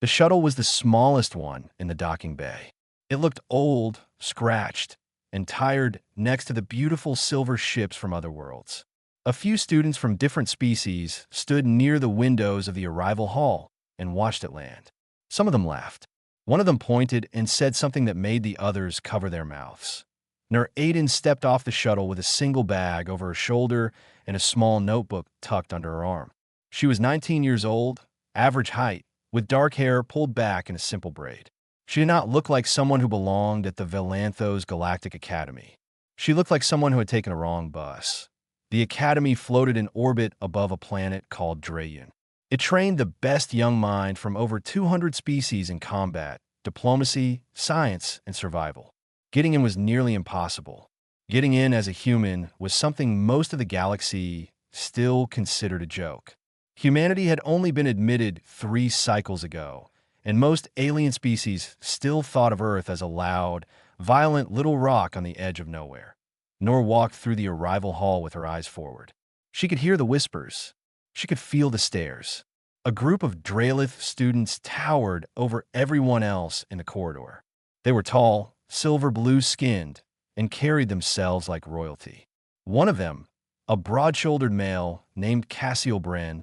The shuttle was the smallest one in the docking bay. It looked old, scratched, and tired next to the beautiful silver ships from other worlds. A few students from different species stood near the windows of the arrival hall and watched it land. Some of them laughed. One of them pointed and said something that made the others cover their mouths. Aiden stepped off the shuttle with a single bag over her shoulder and a small notebook tucked under her arm. She was 19 years old, average height, with dark hair pulled back in a simple braid. She did not look like someone who belonged at the Valanthos Galactic Academy. She looked like someone who had taken a wrong bus. The academy floated in orbit above a planet called Drayun. It trained the best young mind from over 200 species in combat, diplomacy, science, and survival. Getting in was nearly impossible. Getting in as a human was something most of the galaxy still considered a joke. Humanity had only been admitted 3 cycles ago, and most alien species still thought of Earth as a loud, violent little rock on the edge of nowhere. Nor walked through the arrival hall with her eyes forward. She could hear the whispers. She could feel the stares. A group of Dralith students towered over everyone else in the corridor. They were tall, silver blue-skinned, and carried themselves like royalty. One of them, a broad-shouldered male named Cassiel Bren,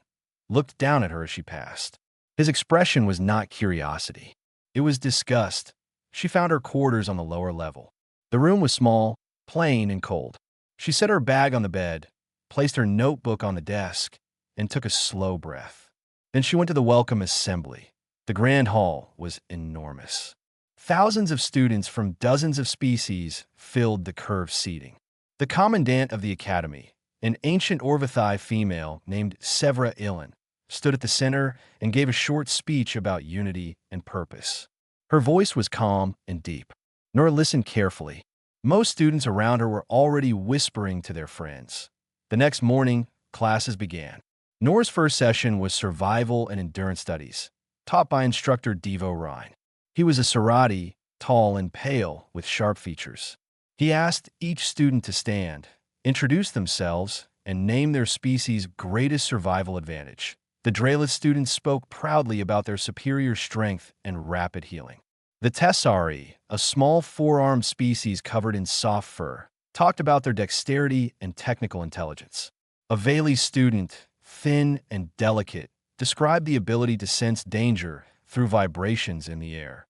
looked down at her as she passed. His expression was not curiosity. It was disgust. She found her quarters on the lower level. The room was small, plain, and cold. She set her bag on the bed, placed her notebook on the desk, and took a slow breath. Then she went to the welcome assembly. The grand hall was enormous. Thousands of students from dozens of species filled the curved seating. The commandant of the academy, an ancient Orvathai female named Sevra Ilan, stood at the center and gave a short speech about unity and purpose. Her voice was calm and deep. Nora listened carefully. Most students around her were already whispering to their friends. The next morning, classes began. Nora's first session was Survival and Endurance Studies, taught by instructor Devo Rhine. He was a Sarati, tall and pale, with sharp features. He asked each student to stand, introduce themselves, and name their species' greatest survival advantage. The Dralith students spoke proudly about their superior strength and rapid healing. The Tessari, a small four-armed species covered in soft fur, talked about their dexterity and technical intelligence. A Veli student, thin and delicate, described the ability to sense danger through vibrations in the air.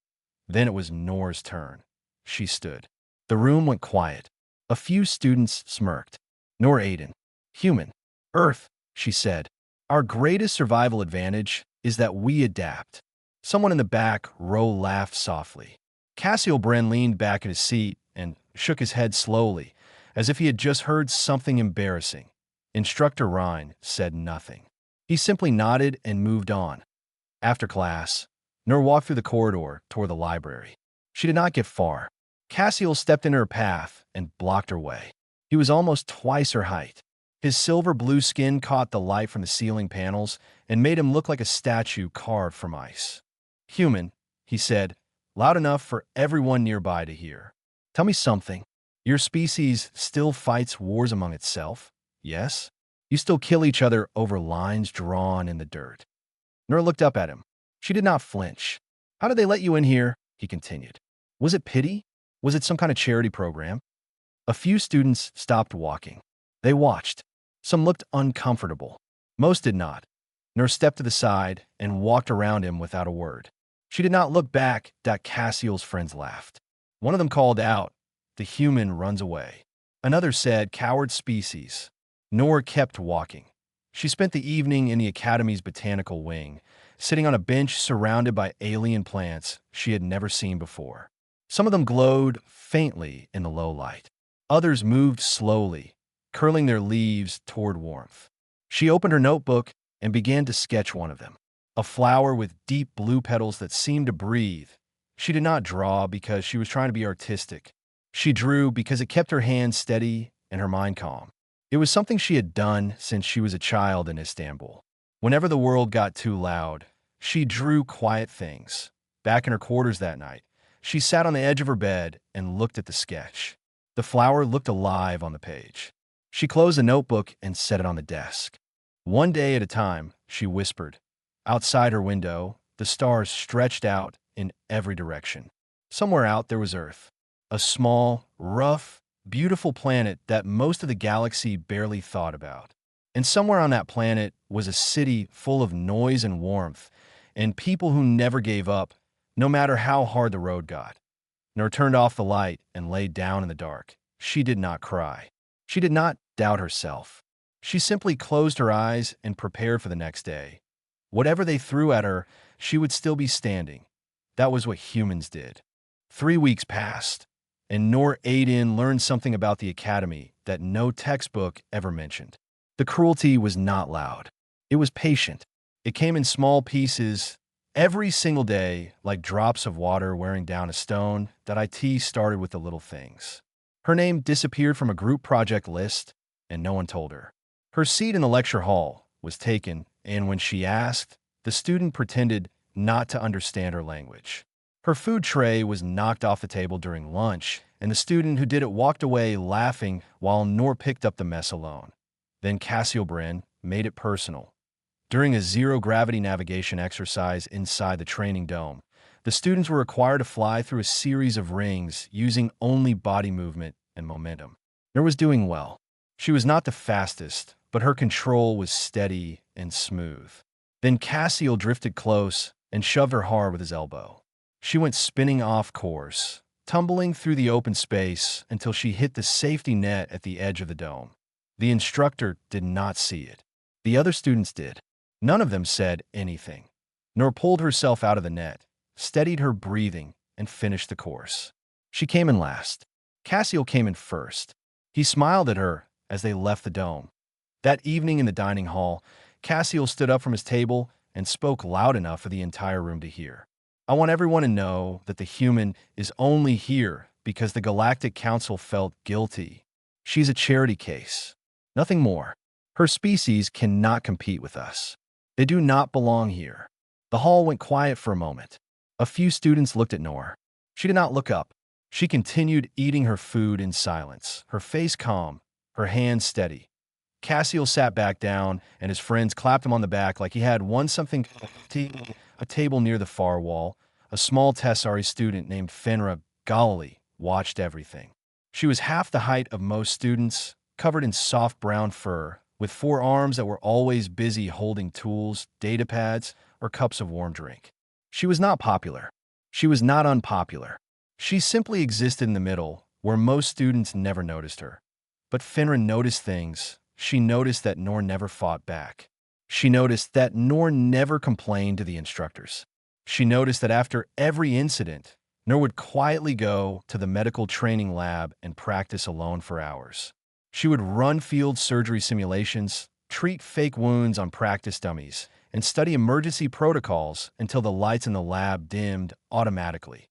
Then it was Nora's turn. She stood. The room went quiet. A few students smirked. Nora Aiden. Human. Earth, she said. Our greatest survival advantage is that we adapt. Someone in the back row laughed softly. Cassiel Bren leaned back in his seat and shook his head slowly, as if he had just heard something embarrassing. Instructor Rhine said nothing. He simply nodded and moved on. After class, Nora walked through the corridor toward the library. She did not get far. Cassiel stepped into her path and blocked her way. He was almost twice her height. His silver blue skin caught the light from the ceiling panels and made him look like a statue carved from ice. Human, he said, loud enough for everyone nearby to hear. Tell me something. Your species still fights wars among itself? Yes? You still kill each other over lines drawn in the dirt. Nora looked up at him. She did not flinch. How did they let you in here? He continued. Was it pity? Was it some kind of charity program? A few students stopped walking. They watched. Some looked uncomfortable. Most did not. Nora stepped to the side and walked around him without a word. She did not look back. Cassiel's friends laughed. One of them called out, "The human runs away." Another said, "Coward species." Nora kept walking. She spent the evening in the academy's botanical wing, sitting on a bench surrounded by alien plants she had never seen before. Some of them glowed faintly in the low light. Others moved slowly, curling their leaves toward warmth. She opened her notebook and began to sketch one of them, a flower with deep blue petals that seemed to breathe. She did not draw because she was trying to be artistic. She drew because it kept her hands steady and her mind calm. It was something she had done since she was a child in Istanbul. Whenever the world got too loud, she drew quiet things. Back in her quarters that night, she sat on the edge of her bed and looked at the sketch. The flower looked alive on the page. She closed the notebook and set it on the desk. One day at a time, she whispered. Outside her window, the stars stretched out in every direction. Somewhere out there was Earth, a small, rough, beautiful planet that most of the galaxy barely thought about. And somewhere on that planet was a city full of noise and warmth, and people who never gave up, no matter how hard the road got. Nor turned off the light and lay down in the dark. She did not cry. She did not doubt herself. She simply closed her eyes and prepared for the next day. Whatever they threw at her, she would still be standing. That was what humans did. 3 weeks passed, and Noor Aiden learned something about the Academy that no textbook ever mentioned. The cruelty was not loud. It was patient. It came in small pieces every single day, like drops of water wearing down a stone. That IT started with the little things. Her name disappeared from a group project list, and no one told her. Her seat in the lecture hall was taken, and when she asked, the student pretended not to understand her language. Her food tray was knocked off the table during lunch, and the student who did it walked away laughing while Noor picked up the mess alone. Then Cassiobryn made it personal. During a zero-gravity navigation exercise inside the training dome, the students were required to fly through a series of rings using only body movement and momentum. Noor was doing well. She was not the fastest, but her control was steady and smooth. Then Cassio drifted close and shoved her hard with his elbow. She went spinning off course, tumbling through the open space until she hit the safety net at the edge of the dome. The instructor did not see it. The other students did. None of them said anything. Noor pulled herself out of the net, steadied her breathing, and finished the course. She came in last. Cassio came in first. He smiled at her as they left the dome. That evening in the dining hall, Cassio stood up from his table and spoke loud enough for the entire room to hear. I want everyone to know that the human is only here because the Galactic Council felt guilty. She's a charity case. Nothing more. Her species cannot compete with us. They do not belong here. The hall went quiet for a moment. A few students looked at Noor. She did not look up. She continued eating her food in silence, her face calm, her hands steady. Cassio sat back down, and his friends clapped him on the back like he had won something. A table near the far wall, a small Tessari student named Fenra Galali watched everything. She was half the height of most students, covered in soft brown fur, with 4 arms that were always busy holding tools, data pads, or cups of warm drink. She was not popular. She was not unpopular. She simply existed in the middle, where most students never noticed her. But Fenra noticed things. She noticed that Noor never fought back. She noticed that Noor never complained to the instructors. She noticed that after every incident, Noor would quietly go to the medical training lab and practice alone for hours. She would run field surgery simulations, treat fake wounds on practice dummies, and study emergency protocols until the lights in the lab dimmed automatically.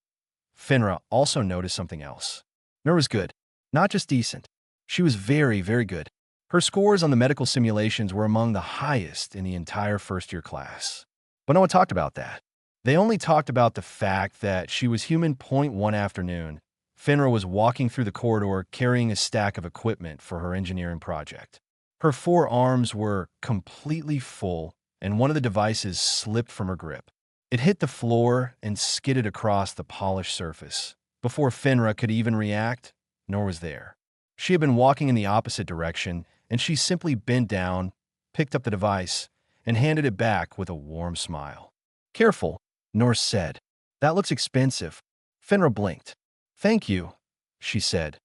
Fenra also noticed something else. Noor was good, not just decent. She was very, very good. Her scores on the medical simulations were among the highest in the entire first-year class. But no one talked about that. They only talked about the fact that she was human. One afternoon, Fenra was walking through the corridor carrying a stack of equipment for her engineering project. Her 4 arms were completely full, and one of the devices slipped from her grip. It hit the floor and skidded across the polished surface. Before Fenra could even react, Noor was there. She had been walking in the opposite direction, and she simply bent down, picked up the device, and handed it back with a warm smile. "Careful," Noor said. "That looks expensive." Fenra blinked. "Thank you," she said.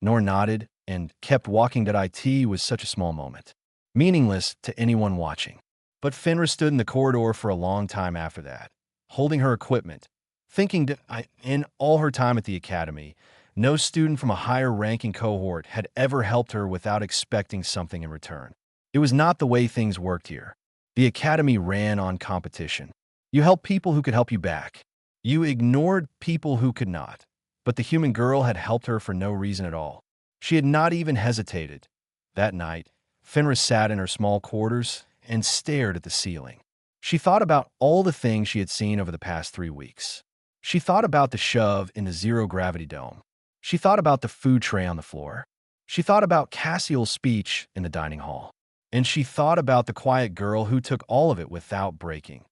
Noor nodded and kept walking. It was such a small moment, meaningless to anyone watching. But Fenra stood in the corridor for a long time after that, holding her equipment, thinking that in all her time at the academy, no student from a higher-ranking cohort had ever helped her without expecting something in return. It was not the way things worked here. The academy ran on competition. You helped people who could help you back. You ignored people who could not. But the human girl had helped her for no reason at all. She had not even hesitated. That night, Fenra sat in her small quarters and stared at the ceiling. She thought about all the things she had seen over the past 3 weeks. She thought about the shove in the zero-gravity dome. She thought about the food tray on the floor. She thought about Cassio's speech in the dining hall. And she thought about the quiet girl who took all of it without breaking.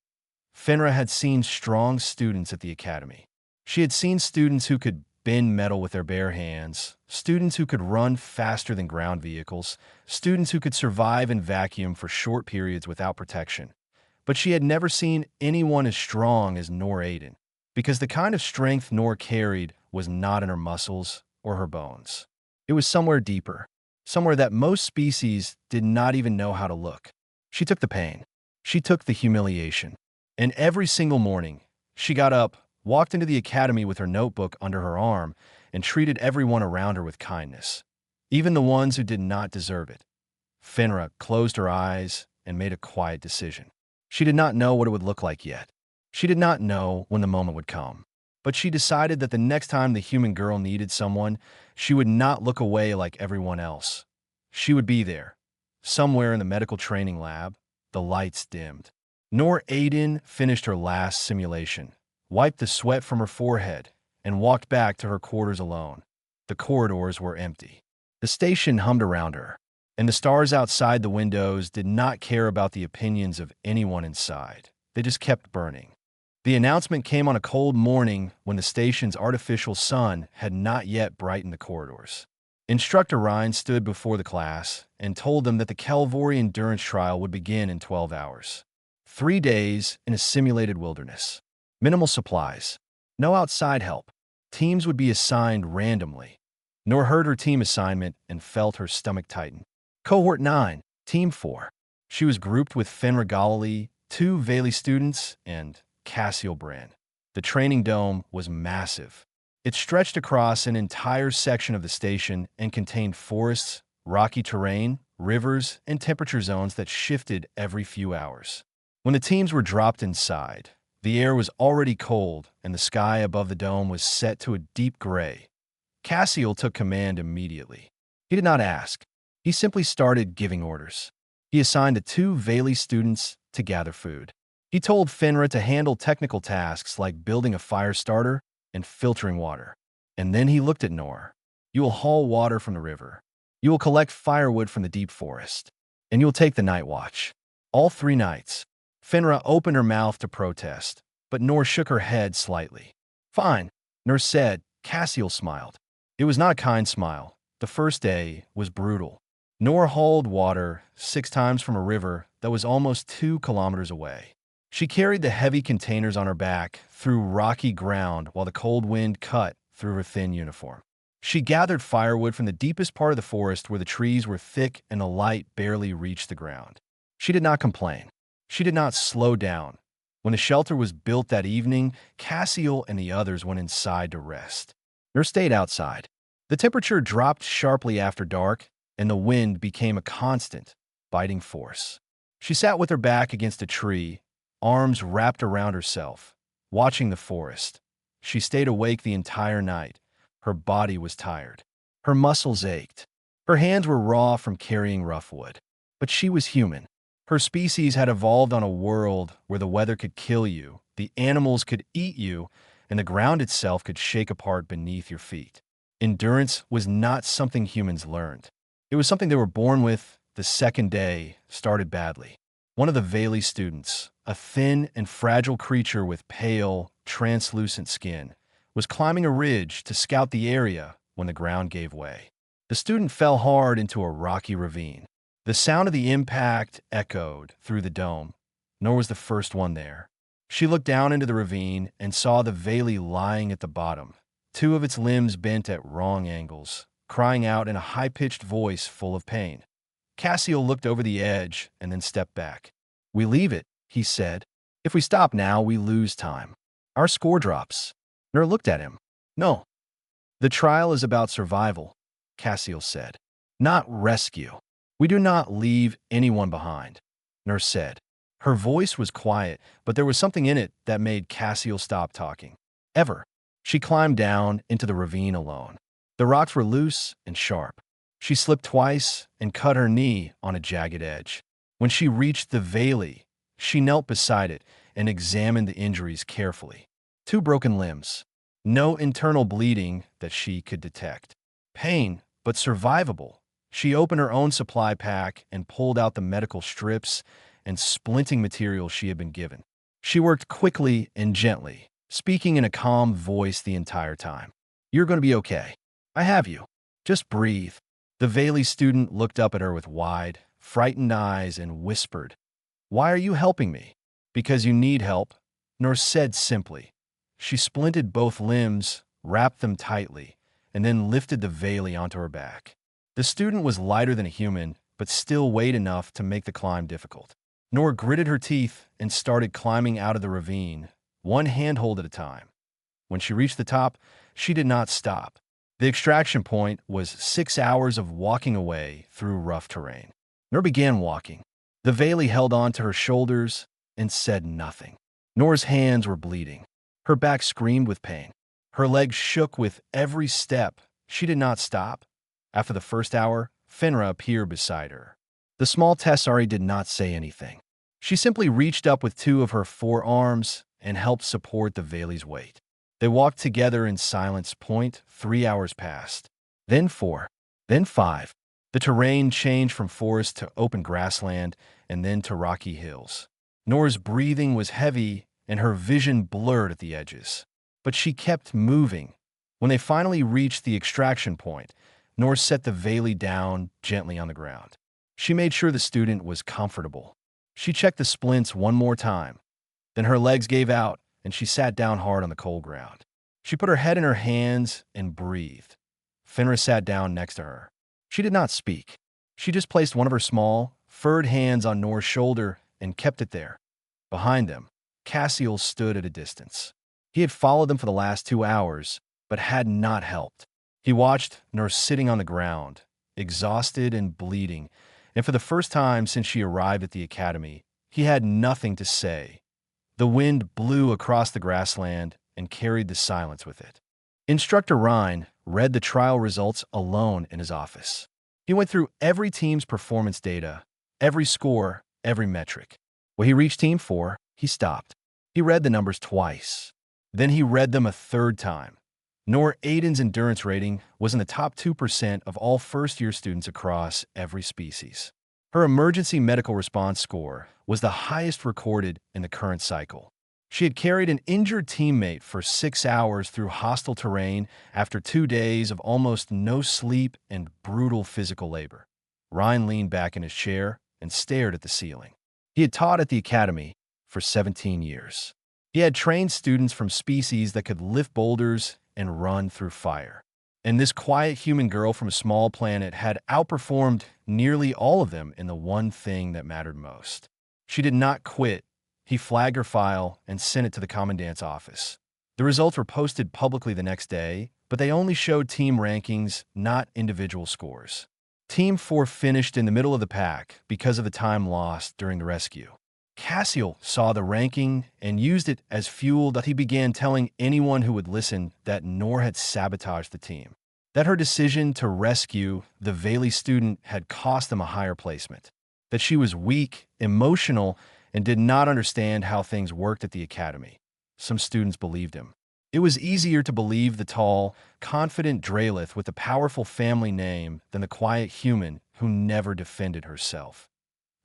Finra had seen strong students at the academy. She had seen students who could bend metal with their bare hands, students who could run faster than ground vehicles, students who could survive in vacuum for short periods without protection. But she had never seen anyone as strong as Noor Aiden, because the kind of strength Noor carried was not in her muscles or her bones. It was somewhere deeper, somewhere that most species did not even know how to look. She took the pain. She took the humiliation. And every single morning, she got up, walked into the academy with her notebook under her arm, and treated everyone around her with kindness, even the ones who did not deserve it. Finra closed her eyes and made a quiet decision. She did not know what it would look like yet. She did not know when the moment would come. But she decided that the next time the human girl needed someone, she would not look away like everyone else. She would be there, somewhere in the medical training lab. The lights dimmed. Noor Aiden finished her last simulation, wiped the sweat from her forehead, and walked back to her quarters alone. The corridors were empty. The station hummed around her, and the stars outside the windows did not care about the opinions of anyone inside. They just kept burning. The announcement came on a cold morning when the station's artificial sun had not yet brightened the corridors. Instructor Ryan stood before the class and told them that the Kelvori endurance trial would begin in 12 hours. 3 days in a simulated wilderness. Minimal supplies. No outside help. Teams would be assigned randomly. Noor heard her team assignment and felt her stomach tighten. Cohort 9, Team 4. She was grouped with Fenrir Galali, 2 Valley students, and Cassiel Brand. The training dome was massive. It stretched across an entire section of the station and contained forests, rocky terrain, rivers, and temperature zones that shifted every few hours. When the teams were dropped inside, the air was already cold and the sky above the dome was set to a deep gray. Cassiel took command immediately. He did not ask. He simply started giving orders. He assigned the 2 Valley students to gather food. He told Finra to handle technical tasks like building a fire starter and filtering water. And then he looked at Noor. You will haul water from the river. You will collect firewood from the deep forest. And you will take the night watch. All 3 nights. Finra opened her mouth to protest, but Noor shook her head slightly. Fine, Noor said. Cassiel smiled. It was not a kind smile. The first day was brutal. Noor hauled water 6 times from a river that was almost 2 kilometers away. She carried the heavy containers on her back through rocky ground while the cold wind cut through her thin uniform. She gathered firewood from the deepest part of the forest where the trees were thick and the light barely reached the ground. She did not complain. She did not slow down. When the shelter was built that evening, Cassiel and the others went inside to rest. Noor stayed outside. The temperature dropped sharply after dark, and the wind became a constant, biting force. She sat with her back against a tree, arms wrapped around herself, watching the forest. She stayed awake the entire night. Her body was tired. Her muscles ached. Her hands were raw from carrying rough wood. But she was human. Her species had evolved on a world where the weather could kill you, the animals could eat you, and the ground itself could shake apart beneath your feet. Endurance was not something humans learned. It was something they were born with. The second day started badly. One of the Valley students, a thin and fragile creature with pale, translucent skin, was climbing a ridge to scout the area when the ground gave way. The student fell hard into a rocky ravine. The sound of the impact echoed through the dome. Noor was the first one there. She looked down into the ravine and saw the Valley lying at the bottom, 2 of its limbs bent at wrong angles, crying out in a high-pitched voice full of pain. Cassiel looked over the edge and then stepped back. We leave it, he said. If we stop now, we lose time. Our score drops. Noor looked at him. No. The trial is about survival, Cassiel said. Not rescue. We do not leave anyone behind, Noor said. Her voice was quiet, but there was something in it that made Cassiel stop talking. Ever. She climbed down into the ravine alone. The rocks were loose and sharp. She slipped twice and cut her knee on a jagged edge. When she reached the Valley, she knelt beside it and examined the injuries carefully. 2 broken limbs. No internal bleeding that she could detect. Pain, but survivable. She opened her own supply pack and pulled out the medical strips and splinting material she had been given. She worked quickly and gently, speaking in a calm voice the entire time. "You're going to be okay. I have you. Just breathe." The Valley student looked up at her with wide, frightened eyes and whispered, "Why are you helping me?" "Because you need help," Nurse said simply. She splinted both limbs, wrapped them tightly, and then lifted the Valley onto her back. The student was lighter than a human, but still weighed enough to make the climb difficult. Nor gritted her teeth and started climbing out of the ravine, one handhold at a time. When she reached the top, she did not stop. The extraction point was 6 hours of walking away through rough terrain. Nor began walking. The Valley held on to her shoulders and said nothing. Nor's hands were bleeding. Her back screamed with pain. Her legs shook with every step. She did not stop. After the first hour, Finra appeared beside her. The small Tessari did not say anything. She simply reached up with 2 of her 4 arms and helped support the Valley's weight. They walked together in silence. 3 hours passed. Then 4. Then 5. The terrain changed from forest to open grassland and then to rocky hills. Nor's breathing was heavy and her vision blurred at the edges. But she kept moving. When they finally reached the extraction point, Nor set the Valley down gently on the ground. She made sure the student was comfortable. She checked the splints one more time. Then her legs gave out, and she sat down hard on the cold ground. She put her head in her hands and breathed. Finra sat down next to her. She did not speak. She just placed one of her small, furred hands on Nor's shoulder and kept it there. Behind them, Cassiel stood at a distance. He had followed them for the last 2 hours, but had not helped. He watched Nor sitting on the ground, exhausted and bleeding, and for the first time since she arrived at the academy, he had nothing to say. The wind blew across the grassland and carried the silence with it. Instructor Ryan read the trial results alone in his office. He went through every team's performance data, every score, every metric. When he reached Team 4, he stopped. He read the numbers twice. Then he read them a third time. Nor Aiden's endurance rating was in the top 2% of all first-year students across every species. Her emergency medical response score was the highest recorded in the current cycle. She had carried an injured teammate for 6 hours through hostile terrain after 2 days of almost no sleep and brutal physical labor. Ryan leaned back in his chair and stared at the ceiling. He had taught at the academy for 17 years. He had trained students from species that could lift boulders and run through fire. And this quiet human girl from a small planet had outperformed nearly all of them in the one thing that mattered most. She did not quit. He flagged her file and sent it to the commandant's office. The results were posted publicly the next day, but they only showed team rankings, not individual scores. Team 4 finished in the middle of the pack because of the time lost during the rescue. Cassiel saw the ranking and used it as fuel that he began telling anyone who would listen that Nor had sabotaged the team, that her decision to rescue the Valley student had cost them a higher placement, that she was weak, emotional, and did not understand how things worked at the academy. Some students believed him. It was easier to believe the tall, confident Draelith with a powerful family name than the quiet human who never defended herself.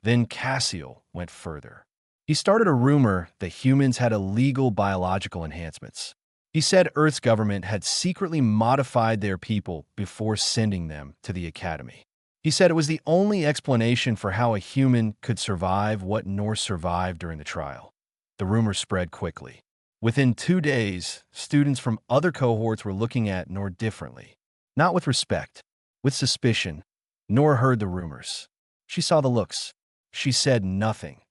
Then Cassiel went further. He started a rumor that humans had illegal biological enhancements. He said Earth's government had secretly modified their people before sending them to the academy. He said it was the only explanation for how a human could survive what Norse survived during the trial. The rumor spread quickly. Within 2 days, students from other cohorts were looking at Nor differently. Not with respect, with suspicion. Nor heard the rumors. She saw the looks. She said nothing.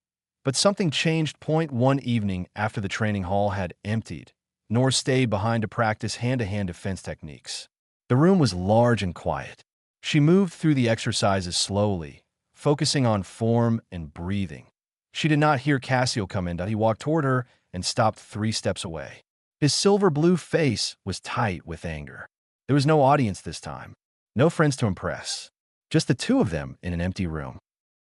But something changed. One evening after the training hall had emptied, Nor stayed behind to practice hand-to-hand defense techniques. The room was large and quiet. She moved through the exercises slowly, focusing on form and breathing. She did not hear Cassiel come in. He walked toward her and stopped 3 steps away. His silver-blue face was tight with anger. There was no audience this time. No friends to impress. Just the 2 of them in an empty room.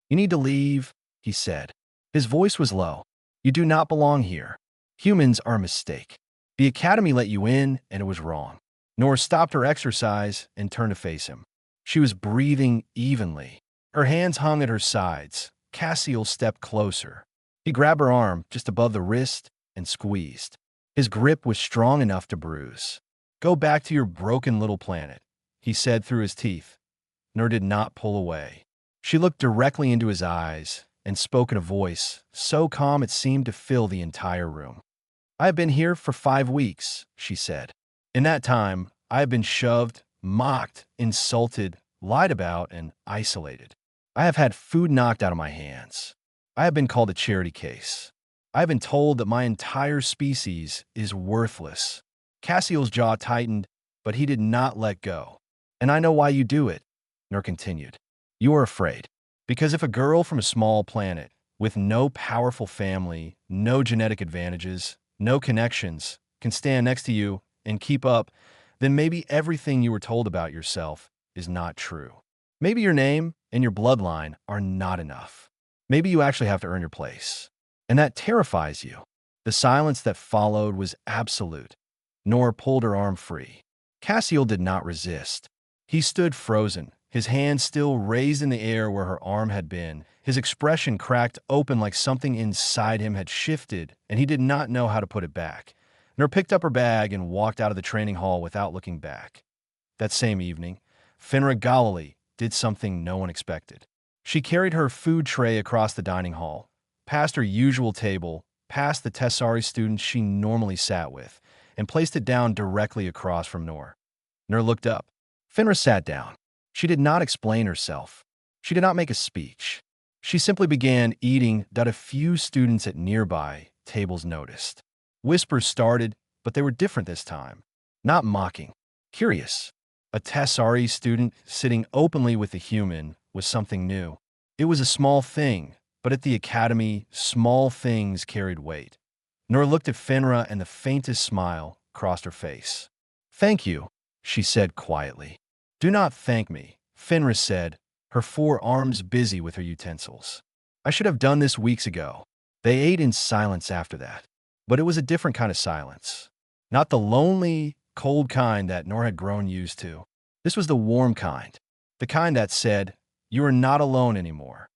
"You need to leave," he said. His voice was low. "You do not belong here. Humans are a mistake. The academy let you in, and it was wrong." Nor stopped her exercise and turned to face him. She was breathing evenly. Her hands hung at her sides. Cassiel stepped closer. He grabbed her arm just above the wrist and squeezed. His grip was strong enough to bruise. "Go back to your broken little planet," he said through his teeth. Nur did not pull away. She looked directly into his eyes and spoke in a voice so calm it seemed to fill the entire room. "I have been here for 5 weeks," she said. "In that time, I have been shoved, mocked, insulted, lied about, and isolated. I have had food knocked out of my hands. I have been called a charity case. I have been told that my entire species is worthless." Cassiel's jaw tightened, but he did not let go. "And I know why you do it," Nur continued. "You are afraid. Because if a girl from a small planet, with no powerful family, no genetic advantages, no connections, can stand next to you and keep up, then maybe everything you were told about yourself is not true. Maybe your name and your bloodline are not enough. Maybe you actually have to earn your place. And that terrifies you." The silence that followed was absolute. Nor pulled her arm free. Cassiel did not resist. He stood frozen, his hand still raised in the air where her arm had been, his expression cracked open like something inside him had shifted, and he did not know how to put it back. Nur picked up her bag and walked out of the training hall without looking back. That same evening, Finra Galilee did something no one expected. She carried her food tray across the dining hall, past her usual table, past the Tessari students she normally sat with, and placed it down directly across from Nur. Nur looked up. Finra sat down. She did not explain herself. She did not make a speech. She simply began eating that a few students at nearby tables noticed. Whispers started, but they were different this time. Not mocking. Curious. A Tessari student sitting openly with a human was something new. It was a small thing, but at the academy, small things carried weight. Nur looked at Finra and the faintest smile crossed her face. "Thank you," she said quietly. "Do not thank me," Finra said, her forearms busy with her utensils. "I should have done this weeks ago." They ate in silence after that. But it was a different kind of silence. Not the lonely, cold kind that Nur had grown used to. This was the warm kind. The kind that said, "You are not alone anymore."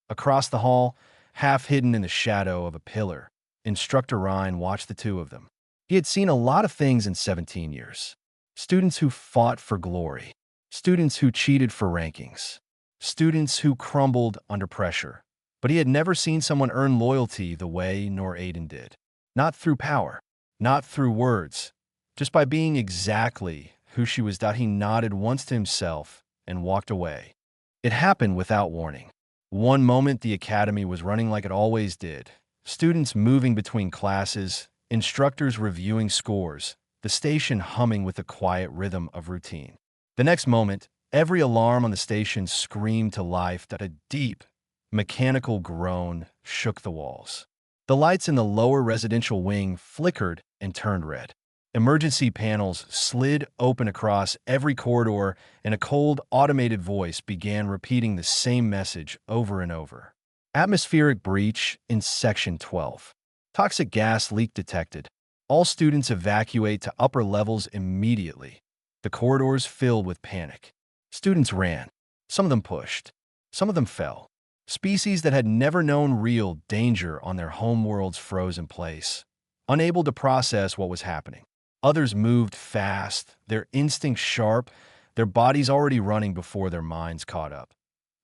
Across the hall, half hidden in the shadow of a pillar, Instructor Ryan watched the two of them. He had seen a lot of things in 17 years. Students who fought for glory. Students who cheated for rankings. Students who crumbled under pressure. But he had never seen someone earn loyalty the way Nur Aiden did. Not through power. Not through words. Just by being exactly who she was. He nodded once to himself and walked away. It happened without warning. One moment the academy was running like it always did. Students moving between classes, instructors reviewing scores, the station humming with the quiet rhythm of routine. The next moment, every alarm on the station screamed to life that a deep, mechanical groan shook the walls. The lights in the lower residential wing flickered and turned red. Emergency panels slid open across every corridor, and a cold, automated voice began repeating the same message over and over. Atmospheric breach in Section 12. Toxic gas leak detected. All students evacuate to upper levels immediately. The corridors filled with panic. Students ran. Some of them pushed. Some of them fell. Species that had never known real danger on their homeworlds froze in place, unable to process what was happening. Others moved fast, their instincts sharp, their bodies already running before their minds caught up.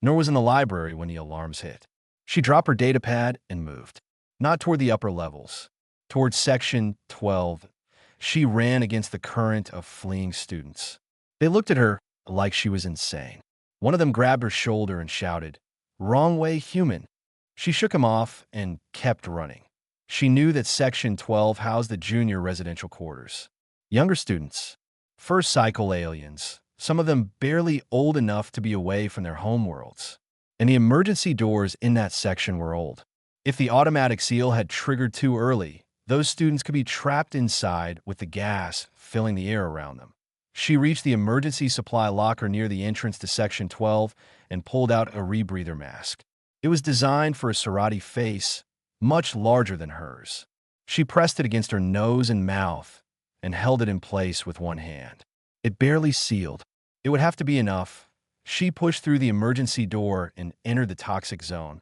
Nur was in the library when the alarms hit. She dropped her datapad and moved. Not toward the upper levels. Toward Section 12. She ran against the current of fleeing students. They looked at her like she was insane. One of them grabbed her shoulder and shouted, "Wrong way, human." She shook him off and kept running. She knew that Section 12 housed the junior residential quarters. Younger students, first cycle aliens, some of them barely old enough to be away from their homeworlds. And the emergency doors in that section were old. If the automatic seal had triggered too early, those students could be trapped inside with the gas filling the air around them. She reached the emergency supply locker near the entrance to Section 12 and pulled out a rebreather mask. It was designed for a Serati face, much larger than hers. She pressed it against her nose and mouth and held it in place with one hand. It barely sealed. It would have to be enough. She pushed through the emergency door and entered the toxic zone.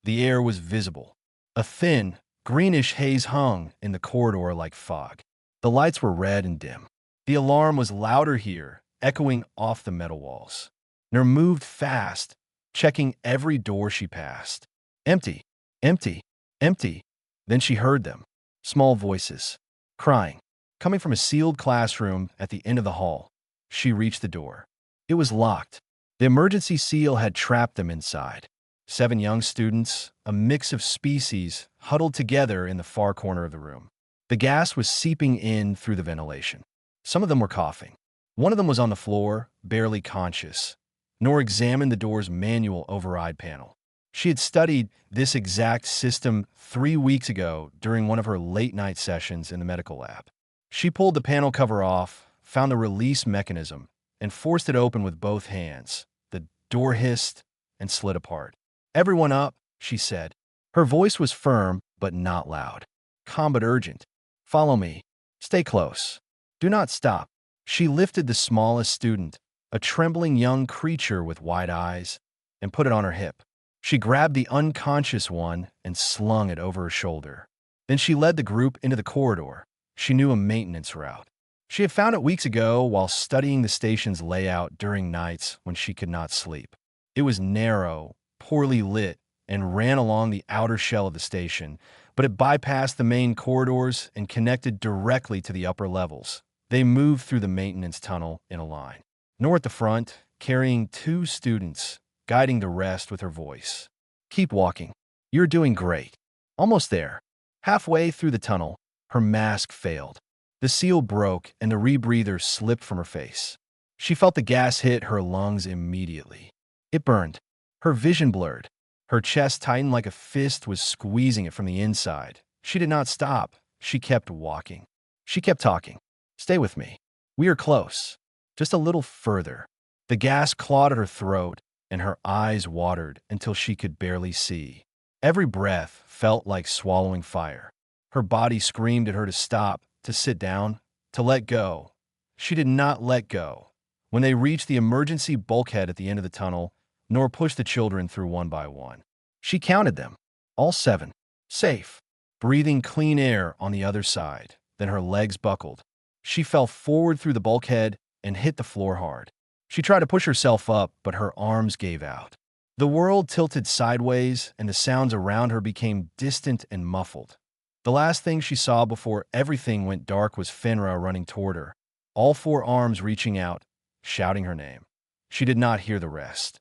The air was visible. A thin, greenish haze hung in the corridor like fog. The lights were red and dim. The alarm was louder here, echoing off the metal walls. Nur moved fast, checking every door she passed. Empty, empty, empty. Then she heard them. Small voices. Crying. Coming from a sealed classroom at the end of the hall. She reached the door. It was locked. The emergency seal had trapped them inside. 7 young students, a mix of species, huddled together in the far corner of the room. The gas was seeping in through the ventilation. Some of them were coughing. One of them was on the floor, barely conscious. Nor examined the door's manual override panel. She had studied this exact system 3 weeks ago during one of her late-night sessions in the medical lab. She pulled the panel cover off, found the release mechanism, and forced it open with both hands. The door hissed and slid apart. "Everyone up," she said. Her voice was firm, but not loud. Calm but urgent. "Follow me. Stay close. Do not stop." She lifted the smallest student, a trembling young creature with wide eyes, and put it on her hip. She grabbed the unconscious one and slung it over her shoulder. Then she led the group into the corridor. She knew a maintenance route. She had found it weeks ago while studying the station's layout during nights when she could not sleep. It was narrow, poorly lit, and ran along the outer shell of the station, but it bypassed the main corridors and connected directly to the upper levels. They moved through the maintenance tunnel in a line. Nor at the front, carrying 2 students, guiding the rest with her voice. "Keep walking. You're doing great. Almost there." Halfway through the tunnel, her mask failed. The seal broke and the rebreather slipped from her face. She felt the gas hit her lungs immediately. It burned. Her vision blurred. Her chest tightened like a fist was squeezing it from the inside. She did not stop. She kept walking. She kept talking. "Stay with me. We are close. Just a little further." The gas clawed at her throat, and her eyes watered until she could barely see. Every breath felt like swallowing fire. Her body screamed at her to stop, to sit down, to let go. She did not let go. When they reached the emergency bulkhead at the end of the tunnel, Nor pushed the children through one by one. She counted them, all 7, safe, breathing clean air on the other side. Then her legs buckled. She fell forward through the bulkhead and hit the floor hard. She tried to push herself up, but her arms gave out. The world tilted sideways, and the sounds around her became distant and muffled. The last thing she saw before everything went dark was Finra running toward her, all 4 arms reaching out, shouting her name. She did not hear the rest.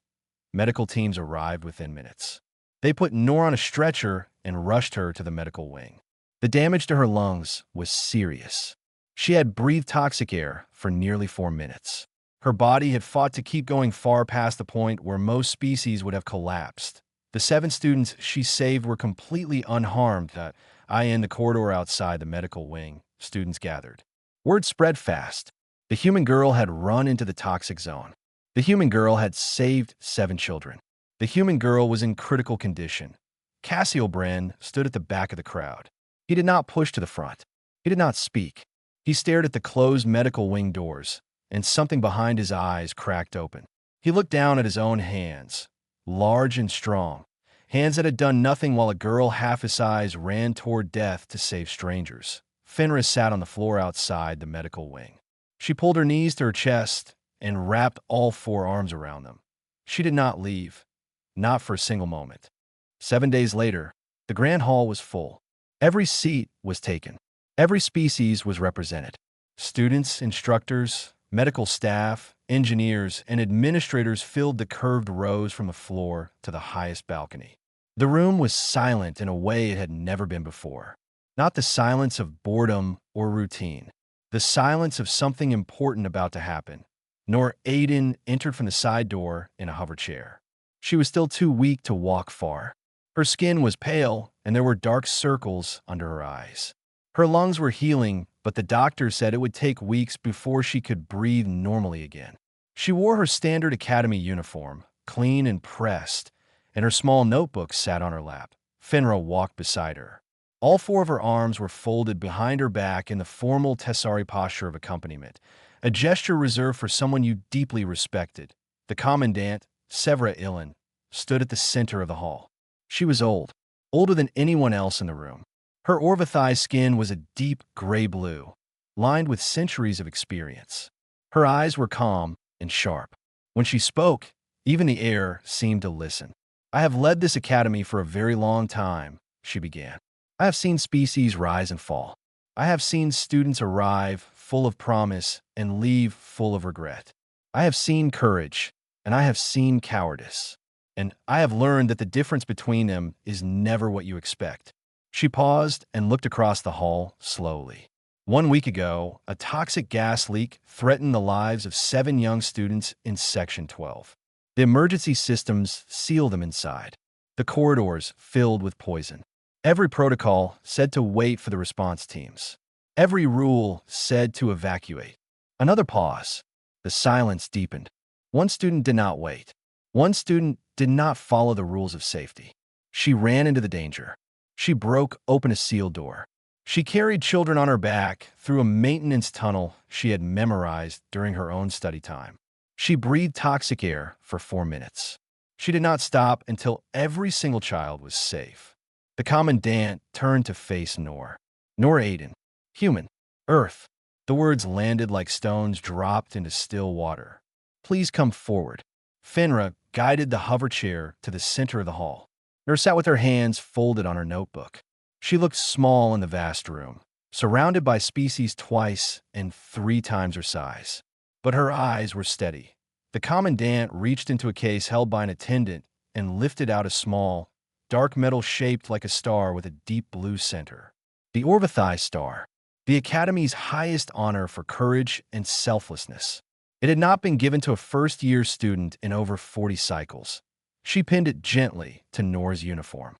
Medical teams arrived within minutes. They put Nor on a stretcher and rushed her to the medical wing. The damage to her lungs was serious. She had breathed toxic air for nearly 4 minutes. Her body had fought to keep going far past the point where most species would have collapsed. The 7 students she saved were completely unharmed. In the corridor outside the medical wing, students gathered. Word spread fast. The human girl had run into the toxic zone. The human girl had saved 7 children. The human girl was in critical condition. Cassiobrand stood at the back of the crowd. He did not push to the front. He did not speak. He stared at the closed medical wing doors, and something behind his eyes cracked open. He looked down at his own hands, large and strong, hands that had done nothing while a girl half his size ran toward death to save strangers. Fenris sat on the floor outside the medical wing. She pulled her knees to her chest and wrapped all 4 arms around them. She did not leave, not for a single moment. 7 days later, the grand hall was full. Every seat was taken. Every species was represented. Students, instructors, medical staff, engineers, and administrators filled the curved rows from the floor to the highest balcony. The room was silent in a way it had never been before. Not the silence of boredom or routine. The silence of something important about to happen. Nor Aiden entered from the side door in a hover chair. She was still too weak to walk far. Her skin was pale, and there were dark circles under her eyes. Her lungs were healing, but the doctor said it would take weeks before she could breathe normally again. She wore her standard academy uniform, clean and pressed, and her small notebook sat on her lap. Finra walked beside her. All 4 of her arms were folded behind her back in the formal Tessari posture of accompaniment, a gesture reserved for someone you deeply respected. The commandant, Severa Ilan, stood at the center of the hall. She was old, older than anyone else in the room. Her Orvithai skin was a deep gray blue, lined with centuries of experience. Her eyes were calm and sharp. When she spoke, even the air seemed to listen. I have led this academy for a very long time, she began. I have seen species rise and fall. I have seen students arrive full of promise and leave full of regret. I have seen courage, and I have seen cowardice. And I have learned that the difference between them is never what you expect. She paused and looked across the hall slowly. 1 week ago, a toxic gas leak threatened the lives of 7 young students in Section 12. The emergency systems sealed them inside. The corridors filled with poison. Every protocol said to wait for the response teams. Every rule said to evacuate. Another pause. The silence deepened. One student did not wait. One student did not follow the rules of safety. She ran into the danger. She broke open a sealed door. She carried children on her back through a maintenance tunnel she had memorized during her own study time. She breathed toxic air for 4 minutes. She did not stop until every single child was safe. The commandant turned to face Noor. Noor Aiden. Human. Earth. The words landed like stones dropped into still water. Please come forward. Finra guided the hover chair to the center of the hall. Noor sat with her hands folded on her notebook. She looked small in the vast room, surrounded by species twice and 3 times her size. But her eyes were steady. The commandant reached into a case held by an attendant and lifted out a small, dark metal shaped like a star with a deep blue center. The Orvithai Star, the Academy's highest honor for courage and selflessness. It had not been given to a first-year student in over 40 cycles. She pinned it gently to Noor's uniform.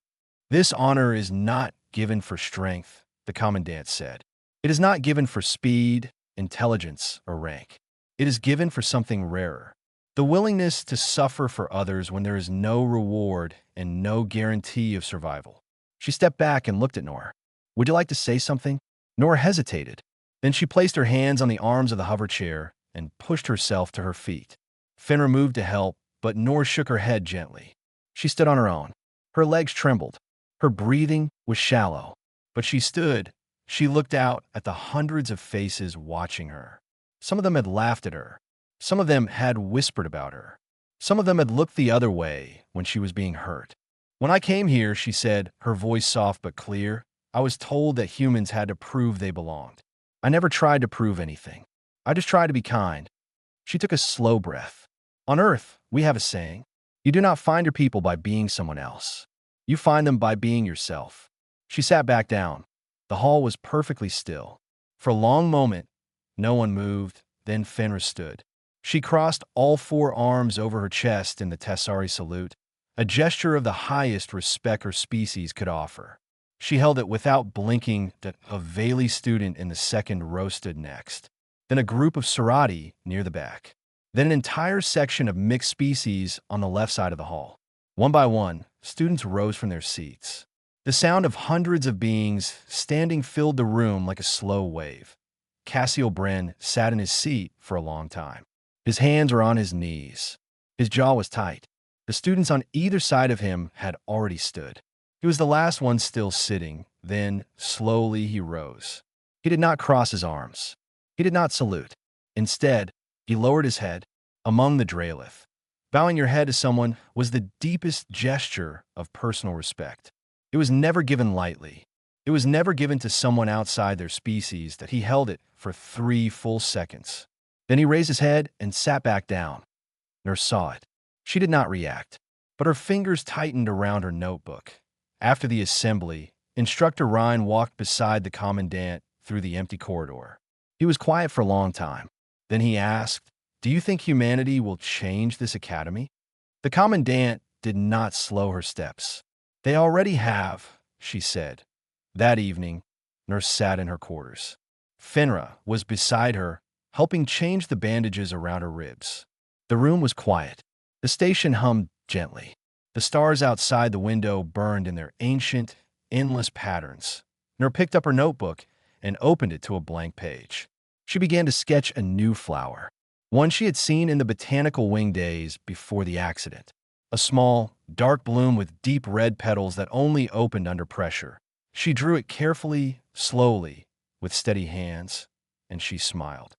This honor is not given for strength, the commandant said. It is not given for speed, intelligence, or rank. It is given for something rarer. The willingness to suffer for others when there is no reward and no guarantee of survival. She stepped back and looked at Noor. Would you like to say something? Noor hesitated. Then she placed her hands on the arms of the hover chair and pushed herself to her feet. Finra moved to help, but Noor shook her head gently. She stood on her own. Her legs trembled. Her breathing was shallow. But she stood. She looked out at the hundreds of faces watching her. Some of them had laughed at her. Some of them had whispered about her. Some of them had looked the other way when she was being hurt. When I came here, she said, her voice soft but clear, I was told that humans had to prove they belonged. I never tried to prove anything. I just tried to be kind. She took a slow breath. On Earth, we have a saying. You do not find your people by being someone else. You find them by being yourself. She sat back down. The hall was perfectly still. For a long moment, no one moved, then Fenris stood. She crossed all 4 arms over her chest in the Tessari salute, a gesture of the highest respect her species could offer. She held it without blinking that a Veli student in the second row stood next. Then a group of Sarati near the back. Then an entire section of mixed species on the left side of the hall. One by one, students rose from their seats. The sound of hundreds of beings standing filled the room like a slow wave. Cassio Bren sat in his seat for a long time. His hands were on his knees. His jaw was tight. The students on either side of him had already stood. He was the last one still sitting. Then, slowly, he rose. He did not cross his arms. He did not salute. Instead, he lowered his head among the Draelith. Bowing your head to someone was the deepest gesture of personal respect. It was never given lightly. It was never given to someone outside their species that he held it for 3 full seconds. Then he raised his head and sat back down. Nurse saw it. She did not react, but her fingers tightened around her notebook. After the assembly, Instructor Ryan walked beside the commandant through the empty corridor. He was quiet for a long time. Then he asked, "Do you think humanity will change this academy?" The commandant did not slow her steps. "They already have," she said. That evening, Nurse sat in her quarters. Finra was beside her, helping change the bandages around her ribs. The room was quiet. The station hummed gently. The stars outside the window burned in their ancient, endless patterns. Nurse picked up her notebook and opened it to a blank page. She began to sketch a new flower, one she had seen in the botanical wing days before the accident. a small, dark bloom with deep red petals that only opened under pressure. She drew it carefully, slowly, with steady hands, and she smiled.